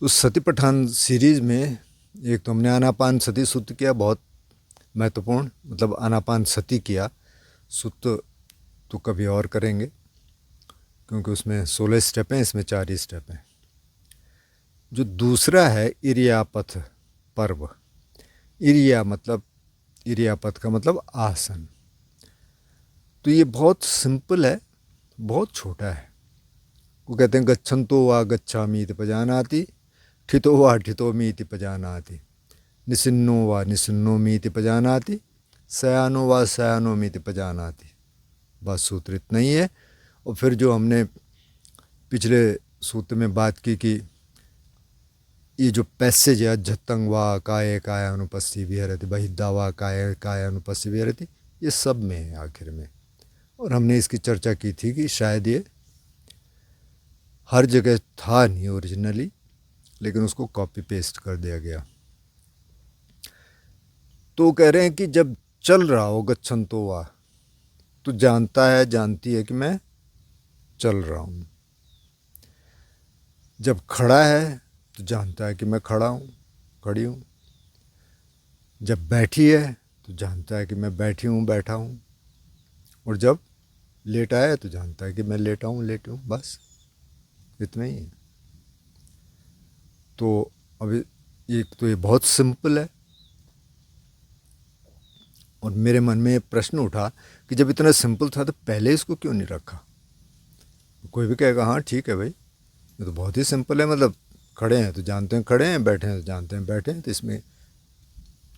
तो सती पठान सीरीज में एक तो हमने आनापान सती सुत्त किया, बहुत महत्वपूर्ण, मतलब आनापान सती किया। सुत्त तो कभी और करेंगे क्योंकि उसमें 16 स्टेप हैं, इसमें 4 ही स्टेप हैं। जो दूसरा है इरियापथ पर्व। इरियापथ का मतलब आसन। तो ये बहुत सिंपल है, बहुत छोटा है। वो कहते हैं गच्छन्तो वा गच्छामीति पजानाति, ठितो वा ठितोमीति पजानाति, निसिन्नो वा निसिन्नोमीति पजानाति, शयानो वा शयानोमीति पजानाति। बस सूत्र इतना ही है। और फिर जो हमने पिछले सूत्र में बात की कि ये जो पैसेज है झत्तंग वा काय कायानुपस्थि विहरति, बहिद्धा वा काय कायानुपस्थि विहरति, ये सब में है आखिर में। और हमने इसकी चर्चा की थी कि शायद ये हर जगह था नहीं ओरिजिनली, लेकिन उसको कॉपी पेस्ट कर दिया गया। तो कह रहे हैं कि जब चल रहा हो गच्छन्तो वा, तो जानता है, जानती है कि मैं चल रहा हूँ। जब खड़ा है तो जानता है कि मैं खड़ा हूँ, खड़ी हूँ। जब बैठी है तो जानता है कि मैं बैठी हूँ, बैठा हूँ। और जब लेटा है तो जानता है कि मैं लेटा हूँ, लेटी हूँ। बस इतना ही है। तो अभी एक तो ये बहुत सिंपल है। और मेरे मन में प्रश्न उठा कि जब इतना सिंपल था तो पहले इसको क्यों नहीं रखा। कोई भी कहेगा हाँ ठीक है भाई, ये तो बहुत ही सिंपल है, मतलब खड़े हैं तो जानते हैं खड़े हैं, बैठे हैं तो जानते हैं बैठे हैं, तो इसमें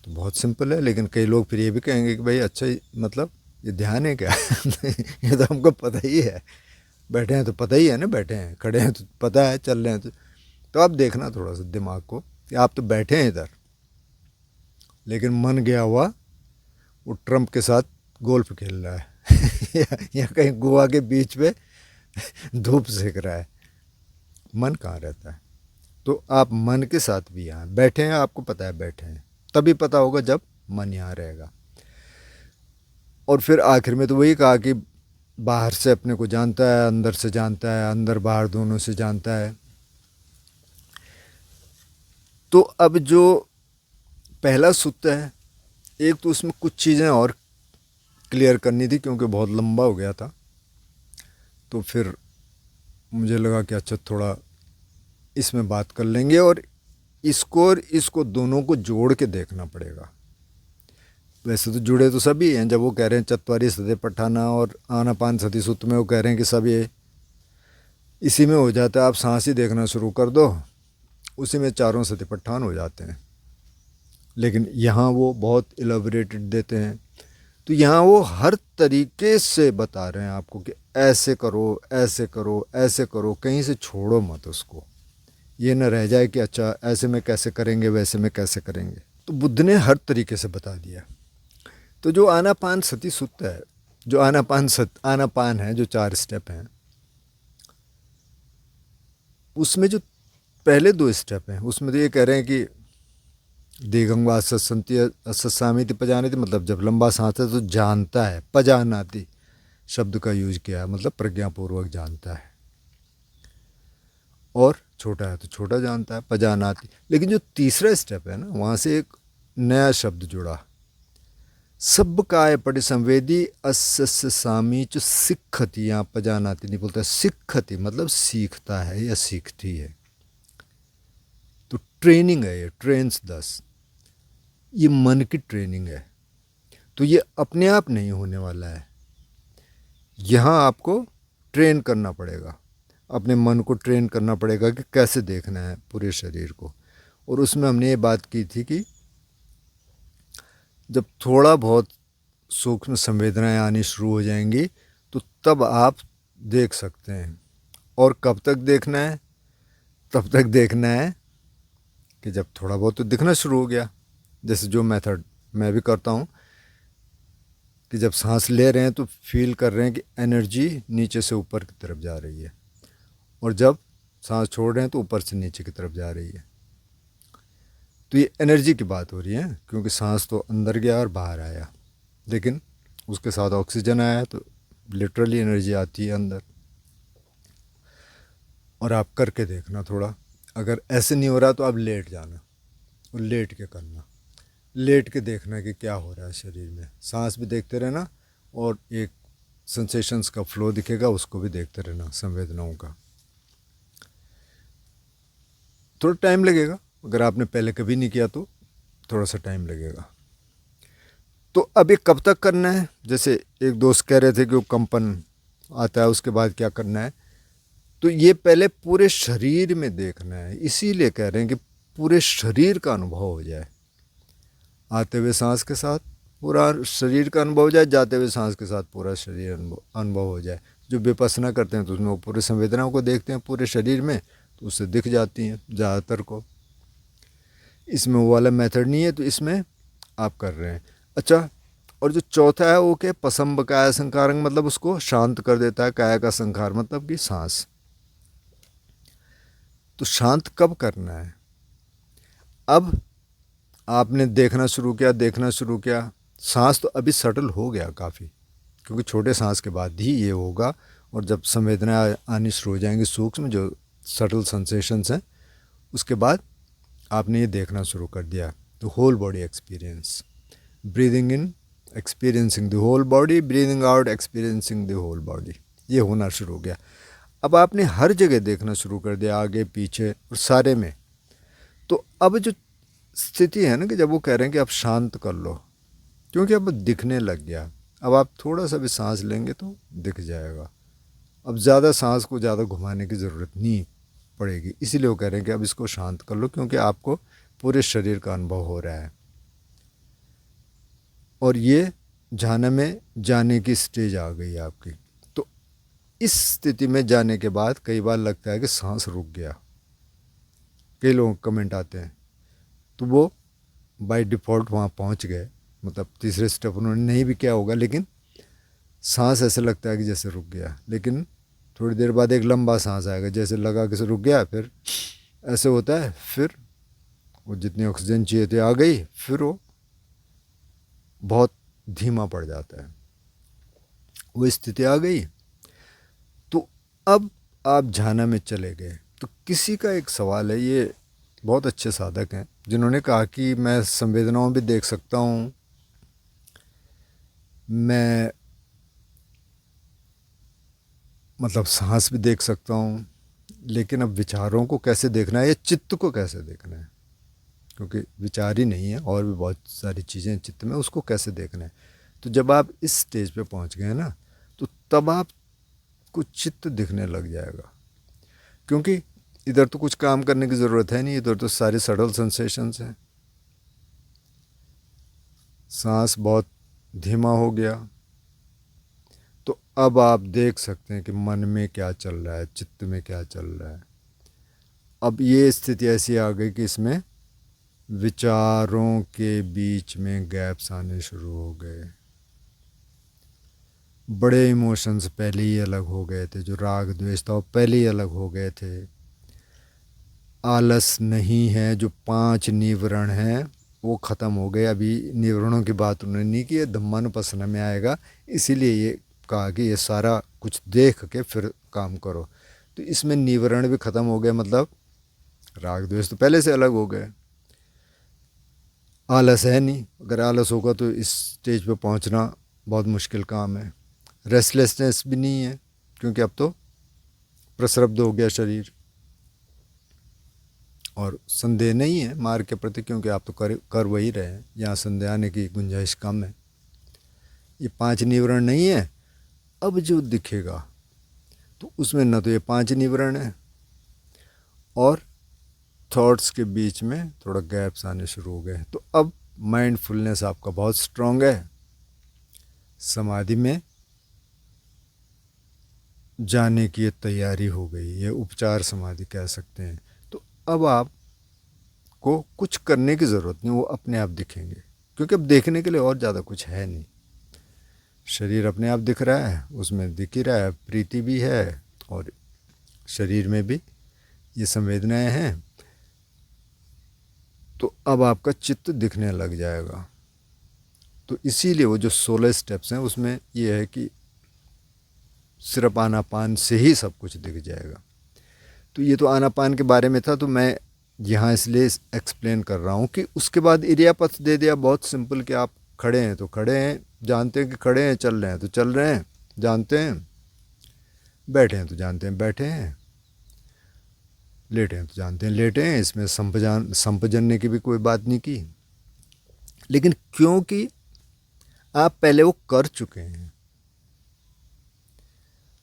तो बहुत सिंपल है। लेकिन कई लोग फिर ये भी कहेंगे कि भाई अच्छा मतलब ये ध्यान है क्या ये तो हमको पता ही है, बैठे हैं तो पता ही है ना, बैठे हैं, खड़े हैं तो पता है, चल रहे हैं तो आप देखना थोड़ा सा दिमाग को कि आप तो बैठे हैं इधर, लेकिन मन गया हुआ वो ट्रम्प के साथ गोल्फ खेल रहा है या कहीं गोवा के बीच पे धूप सेक रहा है। मन कहाँ रहता है। तो आप मन के साथ भी यहाँ बैठे हैं, आपको पता है बैठे हैं, तभी पता होगा जब मन यहाँ रहेगा। और फिर आखिर में तो वही कहा कि बाहर से अपने को जानता है, अंदर से जानता है, अंदर बाहर दोनों से जानता है। तो अब जो पहला सूत्र है, एक तो उसमें कुछ चीज़ें और क्लियर करनी थी क्योंकि बहुत लंबा हो गया था। तो फिर मुझे लगा कि अच्छा थोड़ा इसमें बात कर लेंगे और इसको दोनों को जोड़ के देखना पड़ेगा। वैसे तो जुड़े तो सभी हैं, जब वो कह रहे हैं चत्वारी सती पठाना और आनापान सती सूत्र में वो कह रहे हैं कि सब ये इसी में हो जाता है। आप सांस ही देखना शुरू कर दो, उसी में चारों सती पठान हो जाते हैं। लेकिन यहाँ वो बहुत इलेबोरेटेड देते हैं। तो यहाँ वो हर तरीके से बता रहे हैं आपको कि ऐसे करो, ऐसे करो, ऐसे करो, कहीं से छोड़ो मत उसको। ये न रह जाए कि अच्छा ऐसे में कैसे करेंगे, वैसे में कैसे करेंगे। तो बुद्ध ने हर तरीके से बता दिया। तो जो आनापान सती सूत्र है, जो आनापान है, जो 4 स्टेप हैं, उसमें जो पहले 2 स्टेप हैं उसमें तो ये कह रहे हैं कि दीर्घंगा सत्संति अससामिति पजानाति, मतलब जब लंबा सांस है तो जानता है। पजानाति शब्द का यूज किया है, मतलब प्रज्ञापूर्वक जानता है। और छोटा है तो छोटा जानता है, पजानाति। लेकिन जो तीसरा स्टेप है ना, वहाँ से एक नया शब्द जुड़ा, सब काय परिसंवेदी अस्य सामीच सिखती। यहाँ पजानाति नहीं बोलता, सिखती मतलब सीखता है या सीखती है। तो ट्रेनिंग है ये, ट्रेन्स 10, ये मन की ट्रेनिंग है। तो ये अपने आप नहीं होने वाला है, यहाँ आपको ट्रेन करना पड़ेगा, अपने मन को ट्रेन करना पड़ेगा कि कैसे देखना है पूरे शरीर को। और उसमें हमने ये बात की थी कि जब थोड़ा बहुत सूक्ष्म संवेदनाएं आनी शुरू हो जाएंगी तो तब आप देख सकते हैं। और कब तक देखना है, तब तक देखना है कि जब थोड़ा बहुत तो दिखना शुरू हो गया। जैसे जो मेथड मैं भी करता हूँ कि जब सांस ले रहे हैं तो फील कर रहे हैं कि एनर्जी नीचे से ऊपर की तरफ जा रही है, और जब सांस छोड़ रहे हैं तो ऊपर से नीचे की तरफ जा रही है। तो ये एनर्जी की बात हो रही है, क्योंकि सांस तो अंदर गया और बाहर आया, लेकिन उसके साथ ऑक्सीजन आया तो लिटरली एनर्जी आती है अंदर। और आप करके देखना थोड़ा, अगर ऐसे नहीं हो रहा तो अब लेट जाना और लेट के करना, लेट के देखना कि क्या हो रहा है शरीर में, सांस भी देखते रहना और एक सेंसेशंस का फ्लो दिखेगा उसको भी देखते रहना, संवेदनाओं का। थोड़ा टाइम लगेगा, अगर आपने पहले कभी नहीं किया तो थोड़ा सा टाइम लगेगा। तो अब ये कब तक करना है? जैसे एक दोस्त कह रहे थे कि वो कंपन आता है उसके बाद क्या करना है, तो ये पहले पूरे शरीर में देखना है, इसीलिए कह रहे हैं कि पूरे शरीर का अनुभव हो जाए। आते हुए सांस के साथ पूरा शरीर का अनुभव हो जाए, जाते हुए सांस के साथ पूरा शरीर अनुभव हो जाए। जो विपස්සना करते हैं तो उसमें वो पूरे संवेदनाओं को देखते हैं पूरे शरीर में, तो उससे दिख जाती हैं ज़्यादातर को। इसमें वो वाला मेथड नहीं है, तो इसमें आप कर रहे हैं। अच्छा, और जो चौथा है वो क्या, पसंब काया संकारंग, मतलब उसको शांत कर देता है। काया का संकार मतलब कि सांस। तो शांत कब करना है? अब आपने देखना शुरू किया, सांस तो अभी सटल हो गया काफ़ी, क्योंकि छोटे सांस के बाद ही ये होगा। और जब संवेदना आनी शुरू हो जाएंगी, सूक्ष्म जो सटल सेंसेशंस हैं, उसके बाद आपने ये देखना शुरू कर दिया। तो whole body experience, breathing in experiencing the whole body, breathing out experiencing the whole body, ये होना शुरू हो गया। अब आपने हर जगह देखना शुरू कर दिया, आगे पीछे और सारे में। तो अब जो स्थिति है ना कि जब वो कह रहे हैं कि आप शांत कर लो, क्योंकि अब दिखने लग गया, अब आप थोड़ा सा भी सांस लेंगे तो दिख जाएगा। अब ज़्यादा सांस को ज़्यादा घुमाने की ज़रूरत नहीं पड़ेगी, इसीलिए वो कह रहे हैं कि अब इसको शांत कर लो, क्योंकि आपको पूरे शरीर का अनुभव हो रहा है। और ये ध्यान में जाने की स्टेज आ गई आपकी। तो इस स्थिति में जाने के बाद कई बार लगता है कि सांस रुक गया, कई लोगों के कमेंट आते हैं, तो वो बाय डिफ़ॉल्ट वहाँ पहुँच गए, मतलब तीसरे स्टेप उन्होंने नहीं भी किया होगा, लेकिन सांस ऐसे लगता है कि जैसे रुक गया। लेकिन थोड़ी देर बाद एक लंबा सांस आएगा, जैसे लगा कि रुक गया, फिर ऐसे होता है, फिर वो जितनी ऑक्सीजन चाहिए थी आ गई, फिर वो बहुत धीमा पड़ जाता है, वो स्थिति आ गई। तो अब आप ध्यान में चले गए। तो किसी का एक सवाल है, ये बहुत अच्छे साधक हैं जिन्होंने कहा कि मैं संवेदनाओं भी देख सकता हूँ, मैं मतलब सांस भी देख सकता हूँ, लेकिन अब विचारों को कैसे देखना है या चित्त को कैसे देखना है, क्योंकि विचार ही नहीं है और भी बहुत सारी चीज़ें चित्त में, उसको कैसे देखना है। तो जब आप इस स्टेज पे पहुंच गए ना, तो तब आपको चित्त दिखने लग जाएगा, क्योंकि इधर तो कुछ काम करने की ज़रूरत है नहीं, इधर तो सारे सटल सेंसेशंस हैं। सांस बहुत धीमा हो गया, तो अब आप देख सकते हैं कि मन में क्या चल रहा है, चित्त में क्या चल रहा है। अब ये स्थिति ऐसी आ गई कि इसमें विचारों के बीच में गैप्स आने शुरू हो गए। बड़े इमोशंस पहले ही अलग हो गए थे, जो राग द्वेष था वो पहले ही अलग हो गए थे। आलस नहीं है, जो 5 निवरण हैं वो ख़त्म हो गए। अभी निवरणों की बात उन्होंने नहीं की है, धम्मानुपස්සना में आएगा, इसीलिए ये कहा कि ये सारा कुछ देख के फिर काम करो। तो इसमें निवरण भी ख़त्म हो गए, मतलब राग द्वेष तो पहले से अलग हो गए। आलस है नहीं, अगर आलस होगा तो इस स्टेज पे पहुंचना बहुत मुश्किल काम है। रेस्टलेसनेस भी नहीं है, क्योंकि अब तो प्रसरब्ध हो गया शरीर, और संदेह नहीं है मार्ग के प्रति, क्योंकि आप तो कर वही रहे हैं, यहाँ संदेह आने की गुंजाइश कम है। ये 5 निवरण नहीं है। अब जो दिखेगा तो उसमें न तो ये 5 निवरण है, और थॉट्स के बीच में थोड़ा गैप्स आने शुरू हो गए। तो अब माइंडफुलनेस आपका बहुत स्ट्रांग है, समाधि में जाने की ये तैयारी हो गई, ये उपचार समाधि कह सकते हैं। तो अब आपको कुछ करने की ज़रूरत नहीं, वो अपने आप दिखेंगे, क्योंकि अब देखने के लिए और ज़्यादा कुछ है नहीं। शरीर अपने आप दिख रहा है, उसमें दिख ही रहा है, प्रीति भी है, और शरीर में भी ये संवेदनाएं हैं। तो अब आपका चित्त दिखने लग जाएगा। तो इसीलिए वो जो 16 स्टेप्स हैं उसमें ये है कि सिर्फ आनापान से ही सब कुछ दिख जाएगा। तो ये तो आनापान के बारे में था, तो मैं यहाँ इसलिए एक्सप्लेन कर रहा हूँ कि उसके बाद इरियापथ दे दिया, बहुत सिंपल, कि आप खड़े हैं तो खड़े हैं, जानते हैं कि खड़े हैं, चल रहे हैं तो चल रहे हैं, जानते हैं, बैठे हैं तो जानते हैं बैठे हैं, लेटे हैं तो जानते हैं लेटे हैं। इसमें संपजन्य की भी कोई बात नहीं की, लेकिन क्योंकि आप पहले वो कर चुके हैं,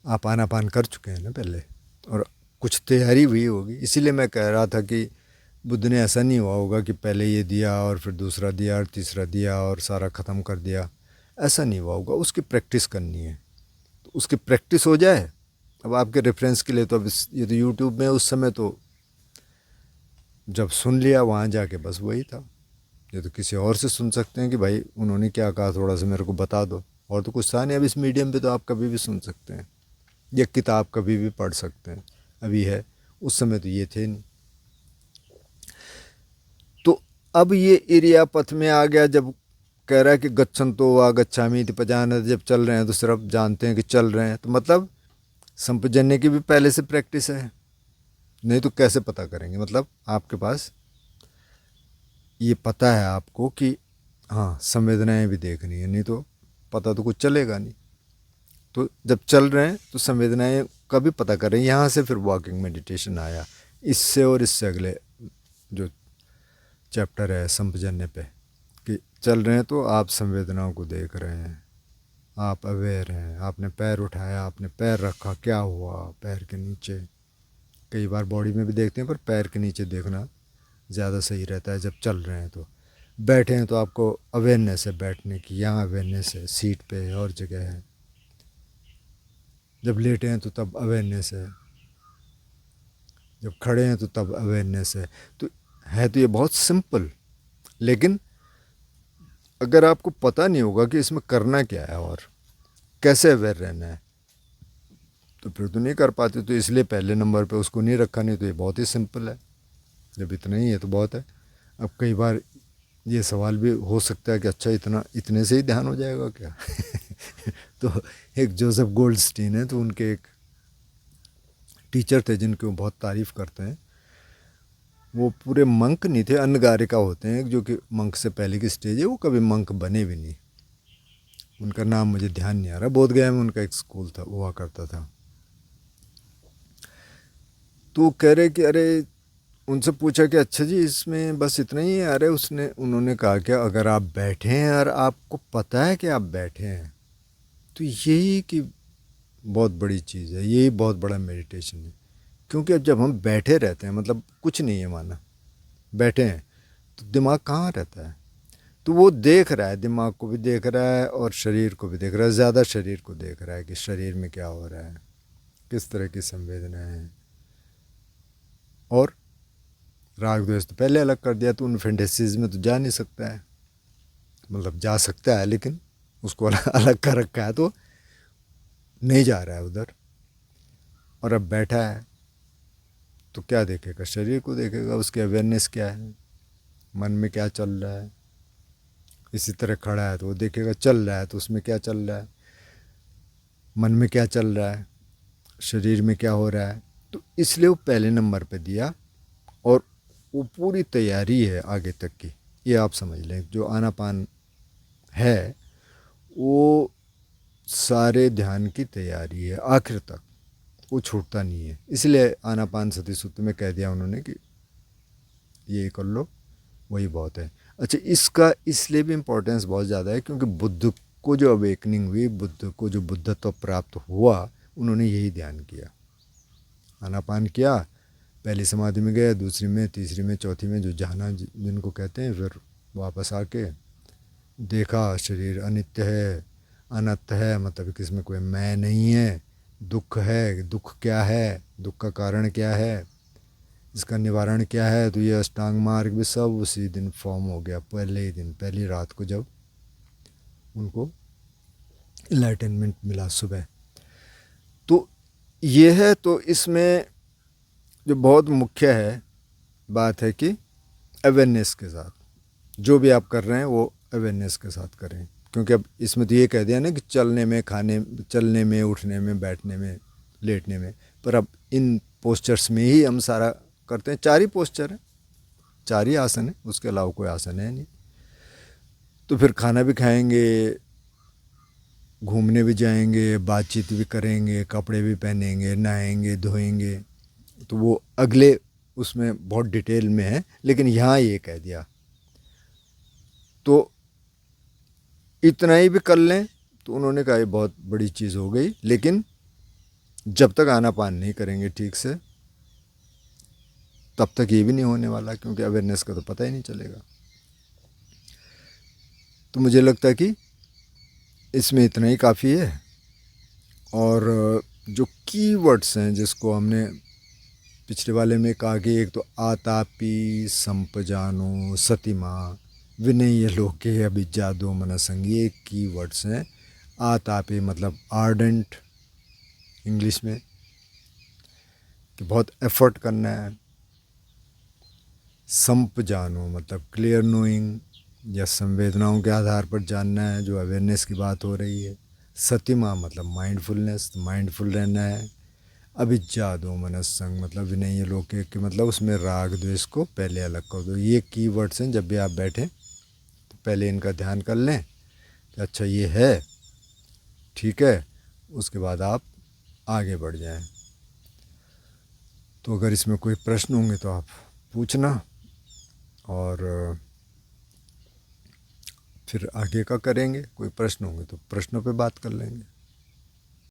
आप आनापान कर चुके हैं ना पहले, और कुछ तैयारी हुई होगी। इसीलिए मैं कह रहा था कि बुद्ध ने ऐसा नहीं हुआ होगा कि पहले ये दिया और फिर दूसरा दिया और तीसरा दिया और सारा ख़त्म कर दिया, ऐसा नहीं हुआ होगा। उसकी प्रैक्टिस करनी है, तो उसकी प्रैक्टिस हो जाए। अब आपके रेफरेंस के लिए तो अब ये तो यूट्यूब में, उस समय तो जब सुन लिया वहाँ जाके बस वही था। ये तो किसी और से सुन सकते हैं कि भाई उन्होंने क्या कहा, थोड़ा सा मेरे को बता दो, और तो कुछ था नहीं। अब इस मीडियम पे तो आप कभी भी सुन सकते हैं, या किताब कभी भी पढ़ सकते हैं, अभी है, उस समय तो ये थे नहीं। तो अब ये इरियापथ में आ गया, जब कह रहा है कि गच्छन्तो वा गच्छामि इति पजानति, जब चल रहे हैं तो सिर्फ जानते हैं कि चल रहे हैं, तो मतलब संपजन्य की भी पहले से प्रैक्टिस है, नहीं तो कैसे पता करेंगे। मतलब आपके पास ये पता है आपको कि हाँ संवेदनाएं भी देखनी है, नहीं तो पता तो कुछ चलेगा नहीं। तो जब चल रहे हैं तो संवेदनाएं का भी पता करें। यहाँ से फिर वॉकिंग मेडिटेशन आया, इससे और इससे अगले जो चैप्टर है संपजन्य पे, कि चल रहे हैं तो आप संवेदनाओं को देख रहे हैं, आप अवेयर हैं। आपने पैर उठाया, आपने पैर रखा, क्या हुआ पैर के नीचे। कई बार बॉडी में भी देखते हैं, पर पैर के नीचे देखना ज़्यादा सही रहता है जब चल रहे हैं। तो बैठे हैं तो आपको अवेयरनेस है बैठने की, यहाँ अवेयरनेस है, सीट पे और जगह है। जब लेटे हैं तो तब अवेयरनेस है, जब खड़े हैं तो तब अवेयरनेस है। तो है तो ये बहुत सिंपल, लेकिन अगर आपको पता नहीं होगा कि इसमें करना क्या है और कैसे अवेयर रहना है, तो फिर तो नहीं कर पाते। तो इसलिए पहले नंबर पे उसको नहीं रखा, नहीं तो ये बहुत ही सिंपल है। जब इतना ही है तो बहुत है। अब कई बार ये सवाल भी हो सकता है कि अच्छा इतने से ही ध्यान हो जाएगा क्या? तो एक जोसेफ गोल्डस्टीन है, तो उनके एक टीचर थे जिनकी वो बहुत तारीफ़ करते हैं। वो पूरे मंक नहीं थे, अन्नगारिका होते हैं, जो कि मंक से पहले की स्टेज है। वो कभी मंक बने भी नहीं, उनका नाम मुझे ध्यान नहीं आ रहा। बोधगया में उनका एक स्कूल था, हुआ करता था। तो कह रहे कि अरे, उनसे पूछा कि अच्छा जी इसमें बस इतना ही है? अरे उन्होंने कहा कि अगर आप बैठे हैं और आपको पता है कि आप बैठे हैं, तो यही कि बहुत बड़ी चीज़ है, यही बहुत बड़ा मेडिटेशन है। क्योंकि अब जब हम बैठे रहते हैं, मतलब कुछ नहीं है माना, बैठे हैं, तो दिमाग कहाँ रहता है? तो वो देख रहा है, दिमाग को भी देख रहा है और शरीर को भी देख रहा है। ज़्यादा शरीर को देख रहा है कि शरीर में क्या हो रहा है, किस तरह की संवेदनाएं हैं। और राग द्वेष तो पहले अलग कर दिया, तो उन फैंटेसीज में तो जा नहीं सकता है। मतलब जा सकता है, लेकिन उसको अलग कर रखा है, तो नहीं जा रहा है उधर। और अब बैठा है तो क्या देखेगा? शरीर को देखेगा। उसकी अवेयरनेस क्या है, मन में क्या चल रहा है। इसी तरह खड़ा है तो वो देखेगा चल रहा है, तो उसमें क्या चल रहा है, मन में क्या चल रहा है, शरीर में क्या हो रहा है। तो इसलिए वो पहले नंबर पे दिया, और वो पूरी तैयारी है आगे तक की। ये आप समझ लें, जो आनापान है वो सारे ध्यान की तैयारी है आखिर तक, वो छूटता नहीं है। इसलिए आनापान सती सूत्र में कह दिया उन्होंने कि ये कर लो, वही बहुत है। अच्छा, इसका इसलिए भी इम्पोर्टेंस बहुत ज़्यादा है क्योंकि बुद्ध को जो अवेकनिंग हुई, बुद्ध को जो बुद्धत्व प्राप्त हुआ, उन्होंने यही ध्यान किया, आनापान किया। पहली समाधि में गए, दूसरी में, तीसरी में, चौथी में, जो जाना जिनको कहते हैं, फिर वापस आके देखा शरीर अनित्य है, अनंत है, मतलब कि इसमें कोई मैं नहीं है। दुख है, दुख क्या है, दुख का कारण क्या है, इसका निवारण क्या है। तो ये अष्टांग मार्ग भी सब उसी दिन फॉर्म हो गया, पहले ही दिन, पहली रात को जब उनको इनलाइटनमेंट मिला सुबह। तो ये है। तो इसमें जो बहुत मुख्य है बात है कि अवेयरनेस के साथ जो भी आप कर रहे हैं वो अवेयरनेस के साथ करें। क्योंकि अब इसमें तो ये कह दिया ना कि चलने में, खाने, चलने में, उठने में, बैठने में, लेटने में, पर अब इन पोस्चर्स में ही हम सारा करते हैं। 4 ही पोस्चर हैं, 4 ही आसन है, उसके अलावा कोई आसन है नहीं। तो फिर खाना भी खाएंगे, घूमने भी जाएंगे, बातचीत भी करेंगे, कपड़े भी पहनेंगे, नहाएंगे, धोएंगे। तो वो अगले उसमें बहुत डिटेल में है, लेकिन यहाँ ये कह दिया। तो इतना ही भी कर लें तो उन्होंने कहा ये बहुत बड़ी चीज़ हो गई, लेकिन जब तक आनापान नहीं करेंगे ठीक से तब तक ये भी नहीं होने वाला, क्योंकि अवेयरनेस का तो पता ही नहीं चलेगा। तो मुझे लगता है कि इसमें इतना ही काफ़ी है। और जो कीवर्ड्स हैं जिसको हमने पिछले वाले में कहा कि एक तो आतापी, संपजानो, सतिमा, विनय लोके, अभिजादो मनसंग, ये कीवर्ड्स हैं। आतापी मतलब आर्डेंट इंग्लिश में, कि बहुत एफर्ट करना है। संपजानो मतलब क्लियर नोइंग या संवेदनाओं के आधार पर जानना है, जो अवेयरनेस की बात हो रही है। सतिमा मतलब माइंडफुलनेस, माइंडफुल रहना है। अभिजादो मनस्संग मतलब विनय लोके, कि मतलब उसमें राग द्वेष को पहले अलग कर दो। ये कीवर्ड्स हैं। जब भी आप बैठें तो पहले इनका ध्यान कर लें कि अच्छा ये है, ठीक है, उसके बाद आप आगे बढ़ जाएं। तो अगर इसमें कोई प्रश्न होंगे तो आप पूछना, और फिर आगे का करेंगे। कोई प्रश्न होंगे तो प्रश्नों पे बात कर लेंगे।